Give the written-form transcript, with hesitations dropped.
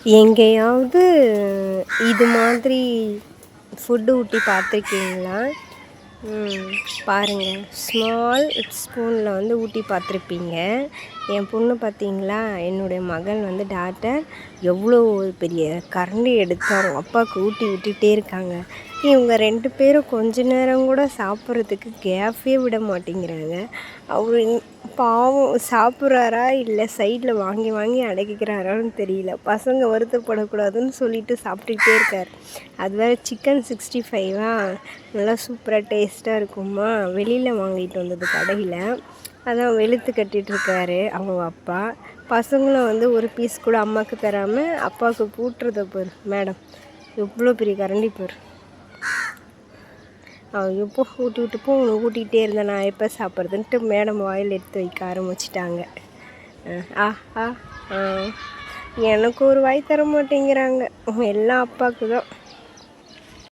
எங்கேயாவது இது மாதிரி ஃபுட்டு ஊட்டி பார்த்துருக்கீங்களா? பாருங்கள், ஸ்மால் ஸ்பூனில் வந்து ஊட்டி பார்த்துருப்பீங்க. என் பொண்ணு பார்த்தீங்களா, என்னுடைய மகள் வந்து டாட்டர் எவ்வளோ பெரிய கரண்டி எடுத்து அவங்க அப்பாவுக்கு ஊட்டி விட்டுட்டே இருக்காங்க. இவங்க 2 பேரும் கொஞ்ச நேரம் கூட சாப்பிட்றதுக்கு கேப்பே விட மாட்டேங்கிறாங்க. அவரு பாவம் சாப்பிட்றாரா இல்லை சைடில் வாங்கி வாங்கி அடக்கிக்கிறாரான்னு தெரியல. பசங்க வருத்தப்படக்கூடாதுன்னு சொல்லிட்டு சாப்பிட்டுக்கிட்டே இருக்கார். அது வேறு சிக்கன் 65வா, நல்லா சூப்பராக டேஸ்ட்டாக இருக்குமா, வெளியில் வாங்கிட்டு வந்தது கடையில். அதான் வெளுத்து கட்டிகிட்ருக்காரு அவங்க அப்பா. பசங்களும் வந்து ஒரு பீஸ் கூட அம்மாவுக்கு தராமல் அப்பாவுக்கு ஊட்டுறத பாரு மேடம், எவ்வளோ பெரிய கரண்டி பாரு. எப்போ ஊட்டி விட்டுப்போ உனக்கு ஊட்டிகிட்டே இருந்தேன், நான் எப்போ சாப்பிட்றதுன்ட்டு மேடம் வாயில் எடுத்து வைக்க ஆரம்பிச்சிட்டாங்க. எனக்கு ஒரு வாய் தர மாட்டேங்கிறாங்க, எல்லாம் அப்பாவுக்கு தான்.